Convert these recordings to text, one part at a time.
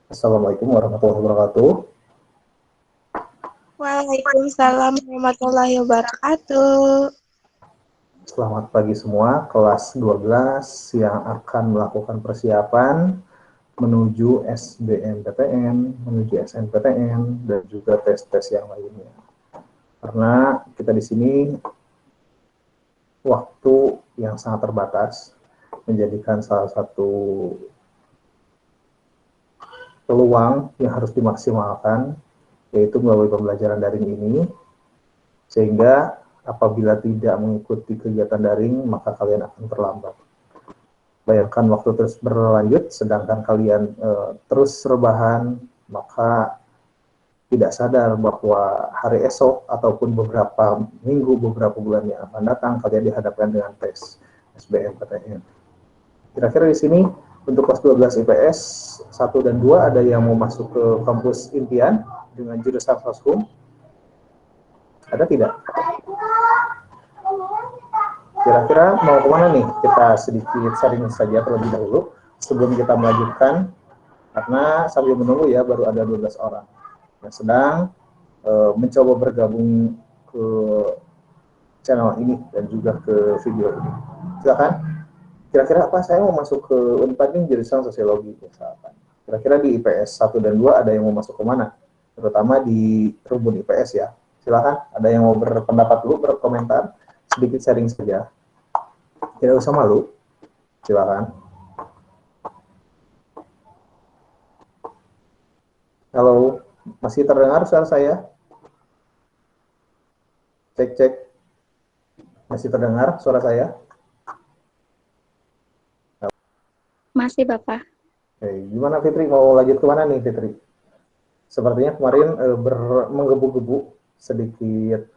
Assalamualaikum warahmatullahi wabarakatuh. Waalaikumsalam warahmatullahi wabarakatuh. Selamat pagi semua, kelas 12 yang akan melakukan persiapan menuju SBMPTN, menuju SNPTN, dan juga tes-tes yang lainnya. Karena kita di sini waktu yang sangat terbatas menjadikan salah satu peluang yang harus dimaksimalkan, yaitu melalui pembelajaran daring ini, sehingga apabila tidak mengikuti kegiatan daring, maka kalian akan terlambat. Bayangkan waktu terus berlanjut, sedangkan kalian terus rebahan, maka tidak sadar bahwa hari esok ataupun beberapa minggu, beberapa bulan yang akan datang, kalian dihadapkan dengan tes SBMPTN. Kira-kira di sini untuk kelas 12 IPS 1 dan 2 ada yang mau masuk ke kampus impian dengan jurusan Soshum? Ada tidak? Kira-kira mau kemana nih? Kita sedikit sharing saja terlebih dahulu sebelum kita melanjutkan, karena sambil menunggu ya baru ada 12 orang yang sedang mencoba bergabung ke channel ini dan juga ke video ini. Silakan. Kira-kira apa? Saya mau masuk ke Unpad nih jurusan sosiologi misalkan. Kira-kira di IPS 1 dan 2 ada yang mau masuk ke mana? Terutama di rumpun IPS ya. Silakan, ada yang mau berpendapat dulu, berkomentar, sedikit sharing saja. Tidak usah malu. Silakan. Halo, masih terdengar suara saya? Cek, cek. Masih terdengar suara saya? Masih, Bapak. Gimana Fitri? Mau lanjut ke mana nih Fitri? Sepertinya kemarin menggebu-gebu sedikit,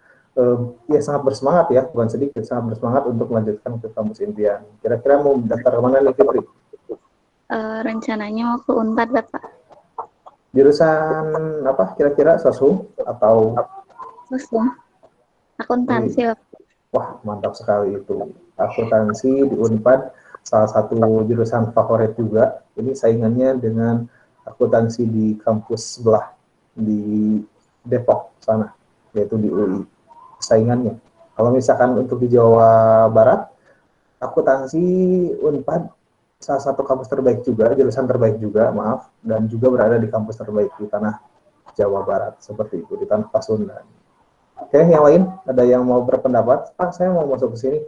ya sangat bersemangat ya, bukan sedikit, sangat bersemangat untuk melanjutkan ke kampus impian. Kira-kira mau daftar kemana nih Fitri? Rencananya mau ke Unpad, Bapak. Jurusan apa kira-kira? Soshum atau? Soshum. Akuntansi, Bapak. Wah, mantap sekali itu. Akuntansi di Unpad, salah satu jurusan favorit juga. Ini saingannya dengan akuntansi di kampus sebelah, di Depok sana, yaitu di UI. Saingannya. Kalau misalkan untuk di Jawa Barat, akuntansi Unpad salah satu kampus terbaik juga, jurusan terbaik juga, maaf, dan juga berada di kampus terbaik di tanah Jawa Barat, seperti itu, di tanah Pasundan. Oke, yang lain ada yang mau berpendapat? Pak, saya mau masuk ke sini.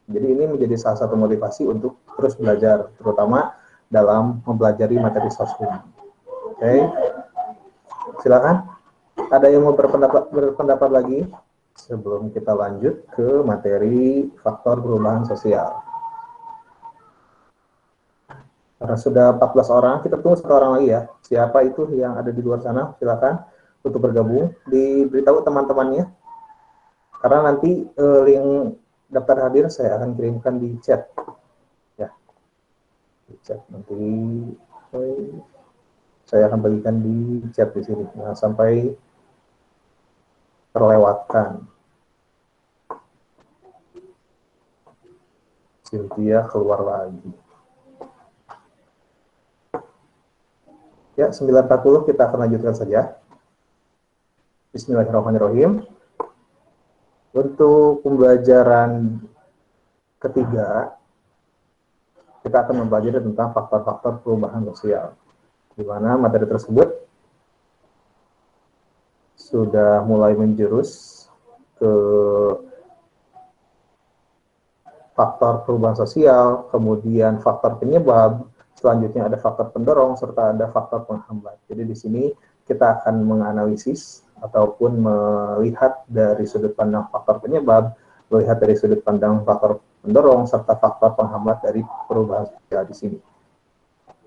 Jadi ini menjadi salah satu motivasi untuk terus belajar, terutama dalam mempelajari materi soshum. Oke, silakan. Ada yang mau berpendapat lagi sebelum kita lanjut ke materi faktor perubahan sosial. Karena sudah 14 orang, kita tunggu 1 orang lagi ya. Siapa itu yang ada di luar sana? Silakan untuk bergabung. Diberitahu teman-temannya. Karena nanti link daftar hadir saya akan kirimkan di chat. Ya, di chat nanti saya akan bagikan di chat di sini. Nah, sampai terlewatkan. Cynthia keluar lagi. Ya, 9.40 kita akan lanjutkan saja. Bismillahirrahmanirrahim. Untuk pembelajaran ketiga, kita akan mempelajari tentang faktor-faktor perubahan sosial, di mana materi tersebut sudah mulai menjurus ke faktor perubahan sosial, kemudian faktor penyebab, selanjutnya ada faktor pendorong, serta ada faktor penghambat. Jadi di sini kita akan menganalisis ataupun melihat dari sudut pandang faktor penyebab, melihat dari sudut pandang faktor pendorong, serta faktor penghambat dari perubahan sosial di sini.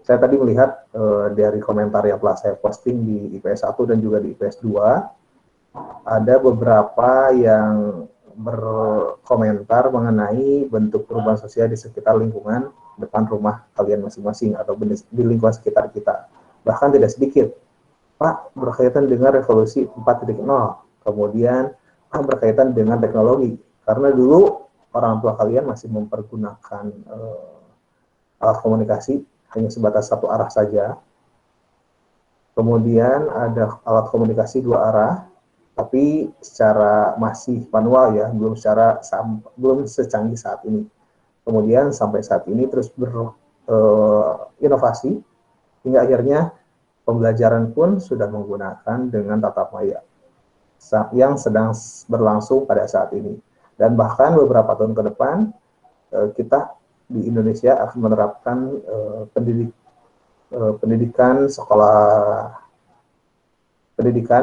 Saya tadi melihat dari komentar yang telah saya posting di IPS 1 dan juga di IPS 2, ada beberapa yang berkomentar mengenai bentuk perubahan sosial di sekitar lingkungan depan rumah kalian masing-masing atau di lingkungan sekitar kita. Bahkan tidak sedikit, Pak, berkaitan dengan revolusi 4.0, kemudian Pak, berkaitan dengan teknologi. Karena dulu orang tua kalian masih mempergunakan alat komunikasi hanya sebatas satu arah saja. Kemudian ada alat komunikasi dua arah, tapi secara masih manual ya, belum secanggih saat ini. Kemudian sampai saat ini terus berinovasi hingga akhirnya pembelajaran pun sudah menggunakan dengan tatap maya yang sedang berlangsung pada saat ini. Dan bahkan beberapa tahun ke depan kita di Indonesia akan menerapkan pendidikan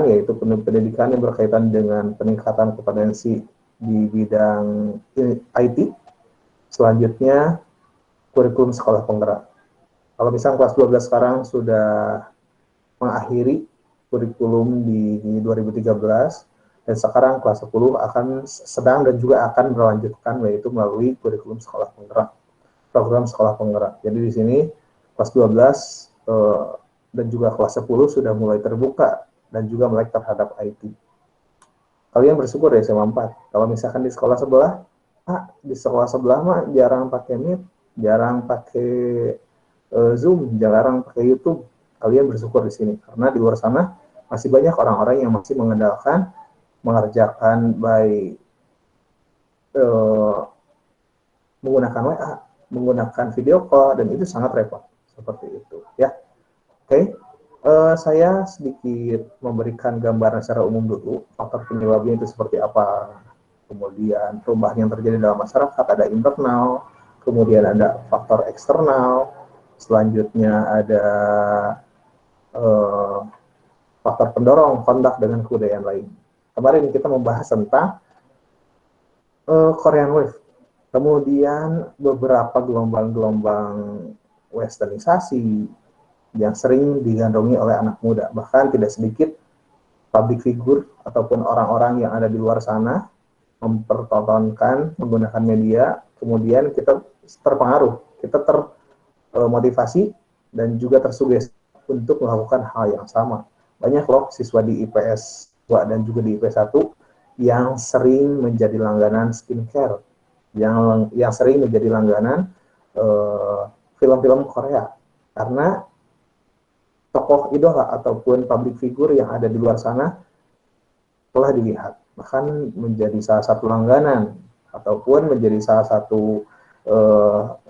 yaitu pendidikan yang berkaitan dengan peningkatan kompetensi di bidang IT. Selanjutnya kurikulum sekolah penggerak. Kalau misalnya kelas 12 sekarang sudah mengakhiri kurikulum di 2013, dan sekarang kelas 10 akan sedang dan juga akan melanjutkan, yaitu melalui kurikulum sekolah penggerak, program sekolah penggerak. Jadi di sini kelas 12 dan juga kelas 10 sudah mulai terbuka dan juga melek terhadap IT. Kalian bersyukur ya SMA 4. Kalau misalkan di sekolah sebelah, di sekolah sebelah mah jarang pakai Meet, jarang pakai Zoom, jarang pakai YouTube. Kalian bersyukur di sini karena di luar sana masih banyak orang-orang yang masih mengerjakan baik menggunakan WA, menggunakan video call, dan itu sangat repot seperti itu ya. Oke. Saya sedikit memberikan gambaran secara umum dulu, faktor penyebabnya itu seperti apa, kemudian perubahan yang terjadi dalam masyarakat, ada internal, kemudian ada faktor eksternal, selanjutnya ada faktor pendorong, kontak dengan kebudayaan lain. Kemarin kita membahas tentang Korean Wave, kemudian beberapa gelombang-gelombang westernisasi yang sering digandrungi oleh anak muda. Bahkan tidak sedikit public figure ataupun orang-orang yang ada di luar sana mempertontonkan menggunakan media, kemudian kita terpengaruh, kita termotivasi dan juga tersugesti untuk melakukan hal yang sama. Banyak loh siswa di IPS 2 dan juga di IPS 1 yang sering menjadi langganan skincare, yang sering menjadi langganan film-film Korea, karena tokoh idola ataupun public figure yang ada di luar sana telah dilihat, bahkan menjadi salah satu langganan ataupun menjadi salah satu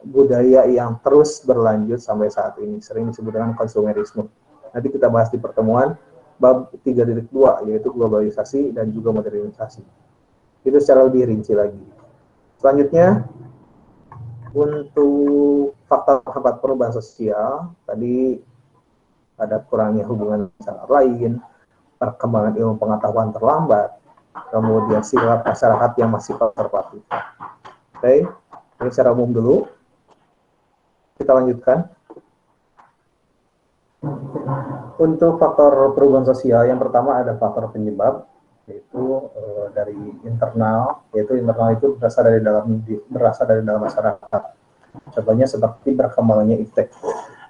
budaya yang terus berlanjut sampai saat ini, sering disebut dengan konsumerisme. Nanti kita bahas di pertemuan bab 3.2, yaitu globalisasi dan juga modernisasi. Itu secara lebih rinci lagi. Selanjutnya, untuk faktor hambat perubahan sosial, tadi ada kurangnya hubungan masyarakat lain, perkembangan ilmu pengetahuan terlambat, kemudian sikap masyarakat yang masih konservatif. Oke, ini secara umum dulu. Kita lanjutkan. Untuk faktor perubahan sosial, yang pertama ada faktor penyebab, yaitu dari internal, yaitu internal itu berasal dari dalam masyarakat. Contohnya seperti berkembangnya iptek.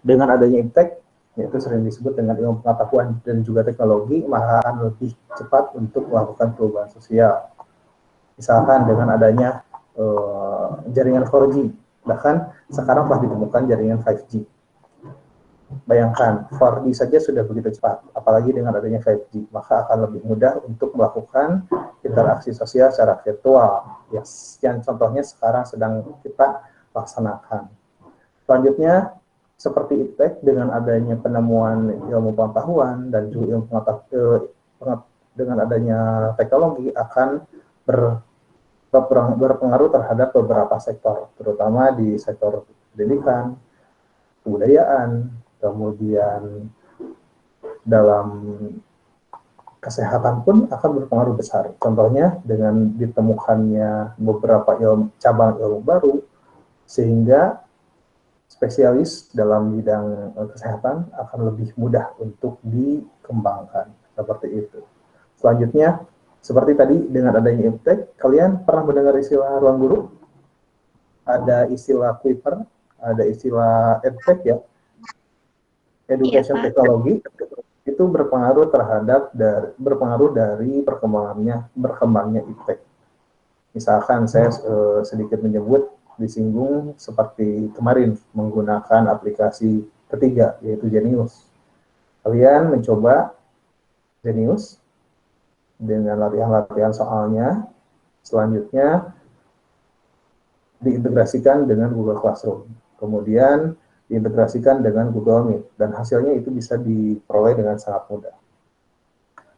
Dengan adanya iptek, yaitu sering disebut dengan ilmu pengetahuan dan juga teknologi, maka akan lebih cepat untuk melakukan perubahan sosial. Misalkan dengan adanya jaringan 4G, bahkan sekarang telah ditemukan jaringan 5G. Bayangkan, 4G saja sudah begitu cepat, apalagi dengan adanya 5G, maka akan lebih mudah untuk melakukan interaksi sosial secara virtual, yang contohnya sekarang sedang kita laksanakan. Selanjutnya, seperti iptek, dengan adanya penemuan ilmu pengetahuan dan juga dengan adanya teknologi akan berpengaruh terhadap beberapa sektor, terutama di sektor pendidikan, kebudayaan, kemudian dalam kesehatan pun akan berpengaruh besar. Contohnya dengan ditemukannya beberapa cabang ilmu baru, sehingga spesialis dalam bidang kesehatan akan lebih mudah untuk dikembangkan. Seperti itu. Selanjutnya, seperti tadi dengan adanya iptek, kalian pernah mendengar istilah ruang guru? Ada istilah Clipper, ada istilah edtech ya, education technology, itu berpengaruh dari berkembangnya iptek. Misalkan saya sedikit menyebut, disinggung seperti kemarin menggunakan aplikasi ketiga, yaitu Genius. Kalian mencoba Zenius dengan latihan-latihan soalnya, selanjutnya diintegrasikan dengan Google Classroom, kemudian diintegrasikan dengan Google Meet, dan hasilnya itu bisa diperoleh dengan sangat mudah.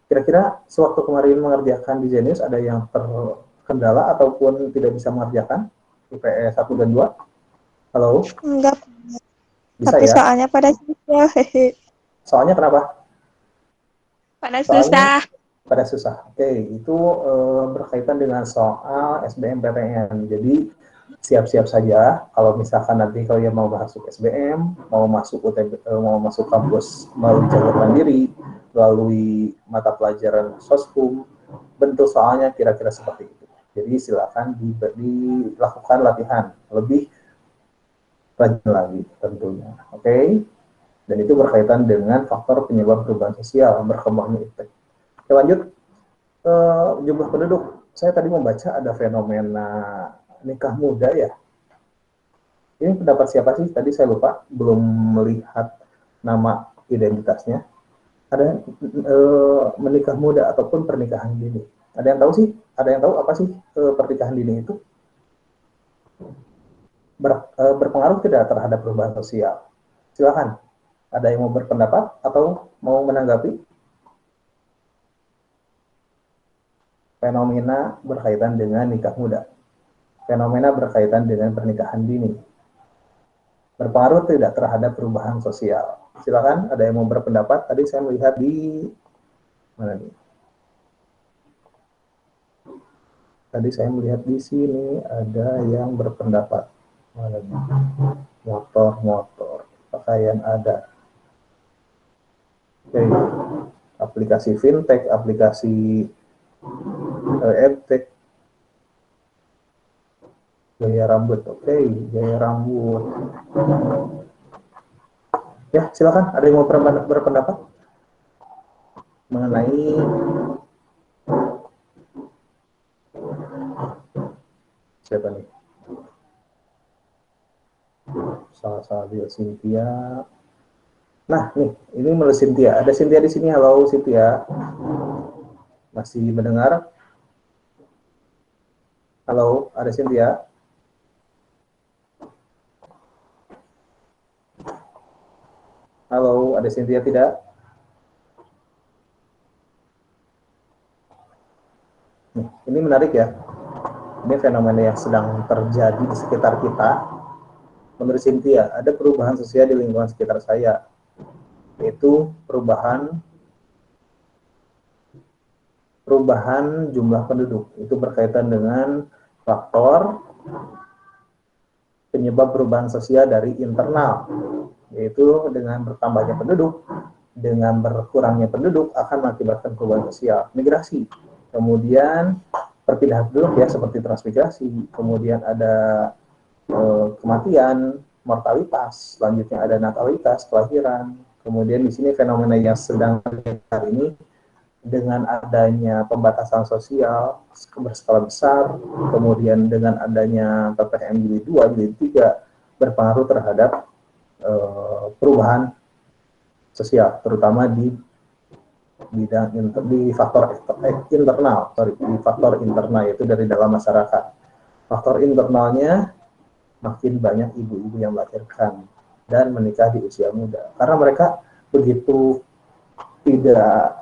Kira-kira sewaktu kemarin mengerjakan di Zenius ada yang terkendala ataupun tidak bisa mengerjakan IPS 1 dan 2? Halo? Enggak. Bisa Tapi ya? soalnya pada susah. Soalnya kenapa? Pada Soalnya susah. pada susah. Oke, itu berkaitan dengan soal SBMPTN. Jadi siap-siap saja kalau misalkan nanti kalian mau masuk SBM, mau masuk mau masuk kampus melalui jalur mandiri, melalui mata pelajaran Soshum, bentuk soalnya kira-kira seperti itu. Jadi silakan dilakukan latihan lebih rajin lagi tentunya. Oke? Dan itu berkaitan dengan faktor penyebab perubahan sosial, berkembangnya IPTEK. Oke, lanjut. Jumlah penduduk. Saya tadi membaca ada fenomena nikah muda ya. Ini pendapat siapa sih? Tadi saya lupa, belum melihat nama identitasnya. Ada menikah muda ataupun pernikahan dini. Ada yang tahu sih? Ada yang tahu apa sih pernikahan dini itu? Berpengaruh tidak terhadap perubahan sosial? Silakan. Ada yang mau berpendapat atau mau menanggapi? Fenomena berkaitan dengan nikah muda. Fenomena berkaitan dengan pernikahan dini. Berpengaruh tidak terhadap perubahan sosial? Silakan, ada yang mau berpendapat? Tadi saya melihat di mana nih? Tadi saya melihat di sini ada yang berpendapat. Mana nih? Motor, pakaian ada. Oke, aplikasi fintech, aplikasi edtech, gaya rambut. Oke, gaya rambut. Ya, silakan. Ada yang mau berpendapat mengenai siapa nih? Salah Cynthia. Nah, nih, ini menurut Cynthia. Ada Cynthia di sini. Halo, Cynthia. Masih mendengar? Halo, ada Cynthia? Halo, ada Cynthia tidak? Nih, ini menarik ya. Ini fenomena yang sedang terjadi di sekitar kita. Menurut Cynthia, ada perubahan sosial di lingkungan sekitar saya, yaitu perubahan jumlah penduduk. Itu berkaitan dengan faktor penyebab perubahan sosial dari internal, yaitu dengan bertambahnya penduduk, dengan berkurangnya penduduk akan mengakibatkan perubahan sosial, migrasi. Kemudian perpindahan penduduk ya seperti transmigrasi, kemudian ada kematian, mortalitas, selanjutnya ada natalitas, kelahiran. Kemudian di sini fenomena yang sedang terjadi ini dengan adanya pembatasan sosial berskala besar, kemudian dengan adanya PPKM jilid 2, jilid 3 berpengaruh terhadap perubahan sosial, terutama di bidang di faktor internal, di faktor internal yaitu dari dalam masyarakat. Faktor internalnya makin banyak ibu-ibu yang melahirkan dan menikah di usia muda karena mereka begitu tidak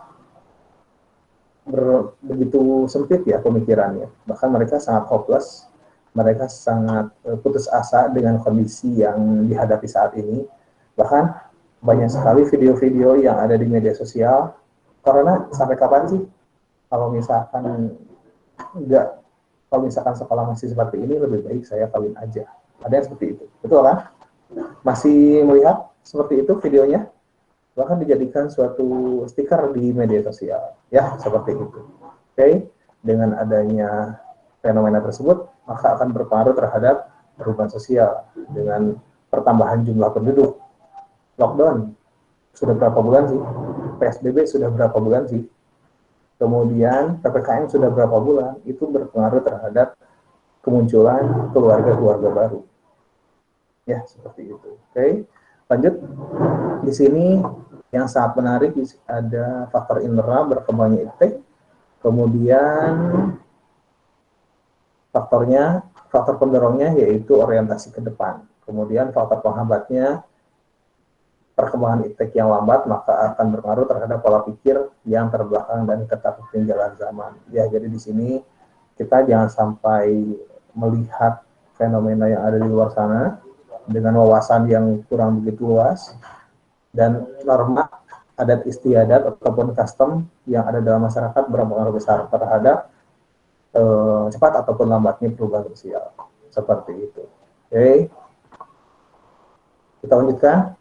begitu sempit ya pemikirannya, bahkan mereka sangat hopeless, mereka sangat putus asa dengan kondisi yang dihadapi saat ini. Bahkan banyak sekali video-video yang ada di media sosial, corona sampai kapan sih, kalau misalkan sekolah masih seperti ini, lebih baik saya kawin aja. Ada yang seperti itu, betul kan? Masih melihat seperti itu videonya? Bahkan dijadikan suatu stiker di media sosial, ya seperti itu. Oke, dengan adanya fenomena tersebut, maka akan berpengaruh terhadap perubahan sosial dengan pertambahan jumlah penduduk. Lockdown sudah berapa bulan sih? PSBB sudah berapa bulan sih? Kemudian PPKM sudah berapa bulan? Itu berpengaruh terhadap kemunculan keluarga-keluarga baru. Ya, seperti itu. Oke. Lanjut, di sini yang sangat menarik ada faktor internal berkembangnya iptek, kemudian faktor pendorongnya yaitu orientasi ke depan, kemudian faktor penghambatnya perkembangan iptek yang lambat maka akan berpengaruh terhadap pola pikir yang terbelakang dan ketertinggalan zaman. Ya, jadi di sini kita jangan sampai melihat fenomena yang ada di luar sana dengan wawasan yang kurang begitu luas dan norma adat istiadat ataupun custom yang ada dalam masyarakat berpengaruh besar terhadap cepat ataupun lambatnya perubahan sosial. Seperti itu. Oke. Kita lanjutkan.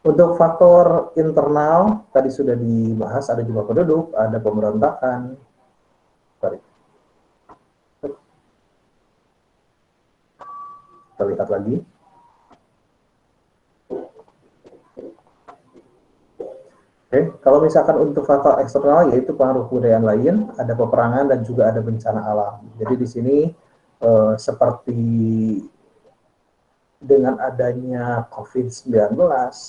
Untuk faktor internal, tadi sudah dibahas, ada jumlah penduduk, ada pemberontakan. Sorry. Kita lihat lagi. Oke, kalau misalkan untuk faktor eksternal, yaitu pengaruh kebudayaan lain, ada peperangan dan juga ada bencana alam. Jadi di sini seperti dengan adanya COVID-19,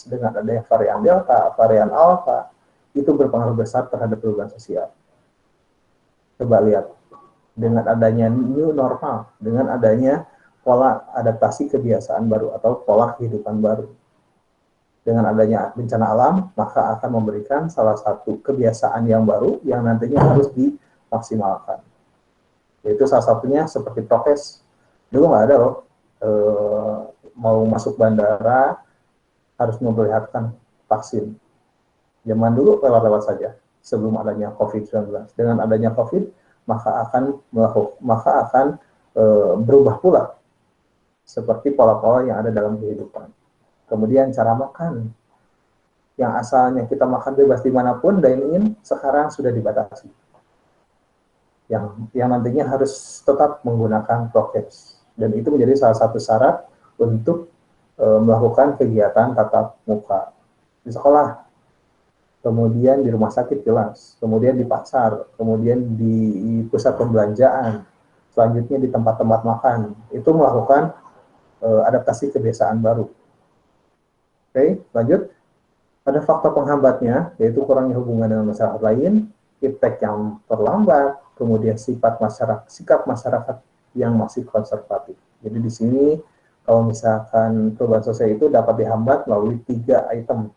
dengan adanya varian Delta, varian Alpha, itu berpengaruh besar terhadap perubahan sosial. Coba lihat, dengan adanya new normal, dengan adanya pola adaptasi kebiasaan baru atau pola kehidupan baru. Dengan adanya bencana alam, maka akan memberikan salah satu kebiasaan yang baru yang nantinya harus dimaksimalkan. Yaitu salah satunya seperti prokes. Dulu nggak ada loh, mau masuk bandara harus memperlihatkan vaksin. Zaman dulu lewat-lewat saja sebelum adanya COVID-19. Dengan adanya COVID, maka akan berubah pula seperti pola-pola yang ada dalam kehidupan. Kemudian cara makan, yang asalnya kita makan bebas dimanapun, dine-in, sekarang sudah dibatasi. Yang nantinya harus tetap menggunakan prokes. Dan itu menjadi salah satu syarat untuk melakukan kegiatan tatap muka di sekolah, kemudian di rumah sakit jelas, kemudian di pasar, kemudian di pusat pembelanjaan, selanjutnya di tempat-tempat makan, itu melakukan adaptasi kebiasaan baru. Oke, lanjut. Ada faktor penghambatnya, yaitu kurangnya hubungan dengan masyarakat lain, iptek yang terlambat, kemudian sikap masyarakat yang masih konservatif. Jadi di sini kalau misalkan perubahan sosial itu dapat dihambat melalui 3 item.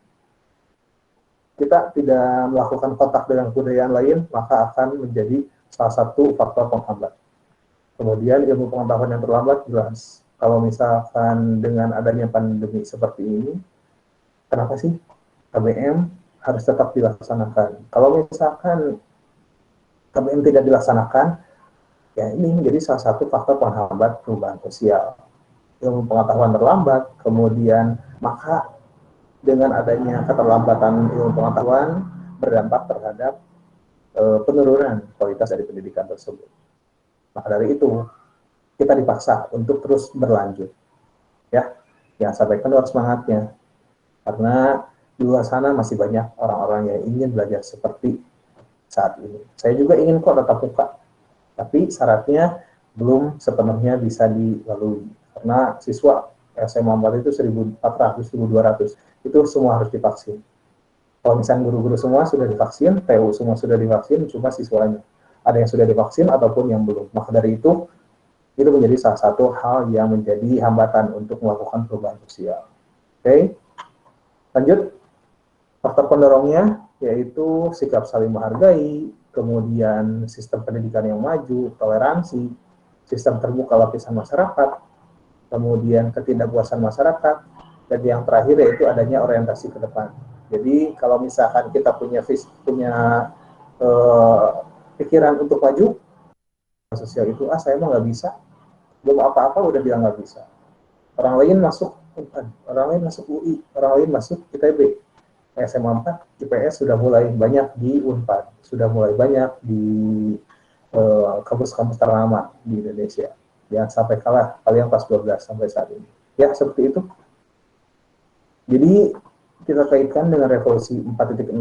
Kita tidak melakukan kontak dengan kebudayaan lain, maka akan menjadi salah satu faktor penghambat. Kemudian ilmu pengetahuan yang terlambat jelas. Kalau misalkan dengan adanya pandemi seperti ini, kenapa sih KBM harus tetap dilaksanakan? Kalau misalkan KBM tidak dilaksanakan, ya ini menjadi salah satu faktor penghambat perubahan sosial. Ilmu pengetahuan terlambat, kemudian maka dengan adanya keterlambatan ilmu pengetahuan berdampak terhadap penurunan kualitas dari pendidikan tersebut. Maka dari itu kita dipaksa untuk terus berlanjut, ya. Jangan sampai kendor semangatnya, karena di luar sana masih banyak orang-orang yang ingin belajar seperti saat ini. Saya juga ingin kok tatap muka, tapi syaratnya belum sepenuhnya bisa dilalui. Karena siswa SMA 4 itu 1.400, 1.200, itu semua harus divaksin. Kalau misalnya guru-guru semua sudah divaksin, TU semua sudah divaksin, cuma siswanya ada yang sudah divaksin ataupun yang belum. Maka dari itu menjadi salah satu hal yang menjadi hambatan untuk melakukan perubahan sosial. Oke, lanjut. Faktor pendorongnya yaitu sikap saling menghargai, kemudian sistem pendidikan yang maju, toleransi, sistem terbuka lapisan masyarakat, kemudian ketidakpuasan masyarakat, dan yang terakhir yaitu adanya orientasi ke depan. Jadi kalau misalkan kita punya pikiran untuk maju, sosial itu, saya mah nggak bisa, belum apa-apa udah bilang nggak bisa. Orang lain masuk UI, orang lain masuk ITB, SMA 4, IPS sudah mulai banyak di Unpad, sudah mulai banyak di kampus-kampus ternama di Indonesia. Jangan sampai kalah kalian pas 12 sampai saat ini. Ya, seperti itu. Jadi, kita kaitkan dengan revolusi 4.0,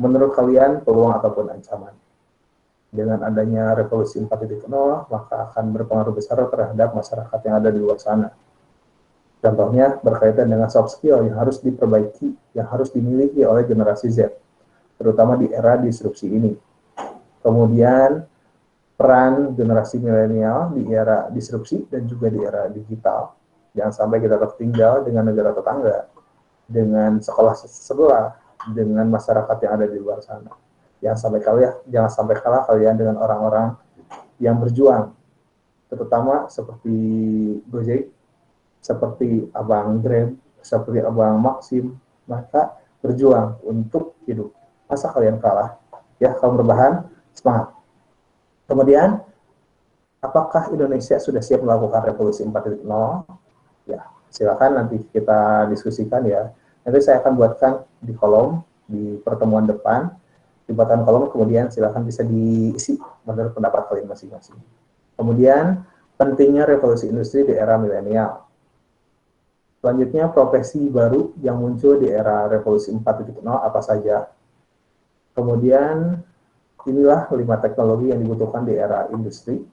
menurut kalian peluang ataupun ancaman? Dengan adanya revolusi 4.0, maka akan berpengaruh besar terhadap masyarakat yang ada di luar sana. Contohnya berkaitan dengan soft skill yang harus diperbaiki, yang harus dimiliki oleh generasi Z, terutama di era disrupsi ini. Kemudian peran generasi milenial di era disrupsi dan juga di era digital. Jangan sampai kita tertinggal dengan negara tetangga, dengan sekolah sebelah, dengan masyarakat yang ada di luar sana. Jangan sampai kalah kalian dengan orang-orang yang berjuang, terutama seperti Gojek, seperti Abang Grab, seperti Abang Maxim, maka berjuang untuk hidup. Masa kalian kalah? Ya, kaum berbahan, semangat. Kemudian, apakah Indonesia sudah siap melakukan revolusi 4.0? Ya, silakan nanti kita diskusikan ya. Nanti saya akan buatkan di kolom di pertemuan depan, di button kolom, kemudian silakan bisa diisi menurut pendapat kalian masing-masing. Kemudian, pentingnya revolusi industri di era milenial. Selanjutnya, profesi baru yang muncul di era revolusi 4.0 apa saja. Kemudian, inilah 5 teknologi yang dibutuhkan di era industri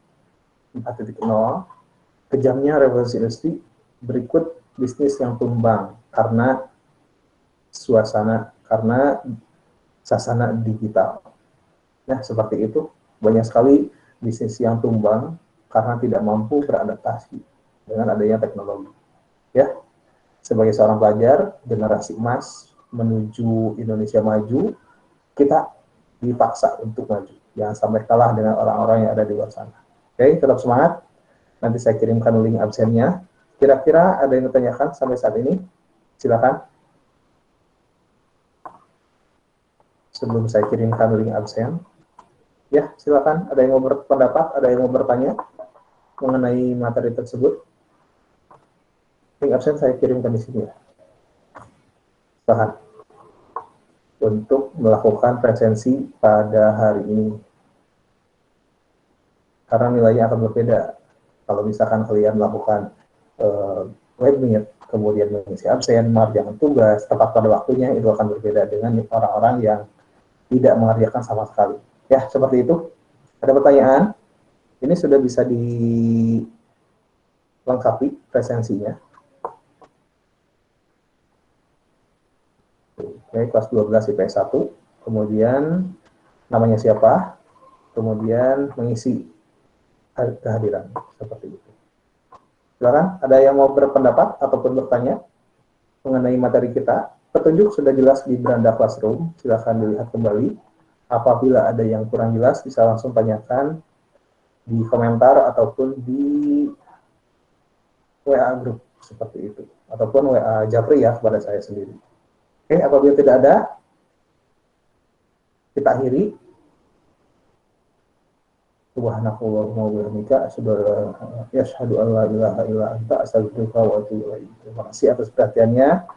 4.0. Kejamnya revolusi industri. Berikut bisnis yang tumbang karena sasana digital. Nah, seperti itu. Banyak sekali bisnis yang tumbang karena tidak mampu beradaptasi dengan adanya teknologi. Ya, sebagai seorang pelajar, generasi emas menuju Indonesia maju, kita dipaksa untuk maju. Jangan sampai kalah dengan orang-orang yang ada di luar sana. Oke, tetap semangat. Nanti saya kirimkan link absennya. Kira-kira ada yang ditanyakan sampai saat ini? Silakan. Sebelum saya kirimkan link absen. Ya, silakan. Ada yang mau berpendapat? Ada yang mau bertanya mengenai materi tersebut? Link absen saya kirimkan di sini ya. Silakan. Untuk melakukan presensi pada hari ini. Karena nilainya akan berbeda. Kalau misalkan kalian melakukan webmeet, kemudian mengisi absen, mengerjakan tugas, tepat pada waktunya, itu akan berbeda dengan orang-orang yang tidak mengerjakan sama sekali. Ya, seperti itu. Ada pertanyaan? Ini sudah bisa dilengkapi presensinya. Oke, kelas 12 IPS 1. Kemudian namanya siapa? Kemudian mengisi kehadiran. Seperti itu. Silakan, ada yang mau berpendapat ataupun bertanya mengenai materi kita? Petunjuk sudah jelas di beranda classroom, silakan dilihat kembali. Apabila ada yang kurang jelas, bisa langsung tanyakan di komentar ataupun di WA grup seperti itu, ataupun WA Japri ya kepada saya sendiri. Oke, apabila tidak ada, kita akhiri. Subhanakallahumma wa bihamdika asyhadu an la ilaha illa anta astaghfiruka wa atubu ilaik. Terima kasih atas perhatiannya.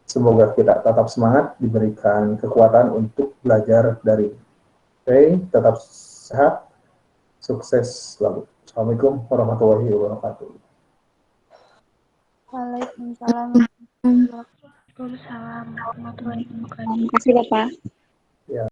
Semoga kita tetap semangat, diberikan kekuatan untuk belajar dari. Oke, tetap sehat, sukses selalu. Assalamualaikum warahmatullahi wabarakatuh. Waalaikumsalam. Waalaikumsalam warahmatullahi wabarakatuh. Terima kasih Bapak. Ya.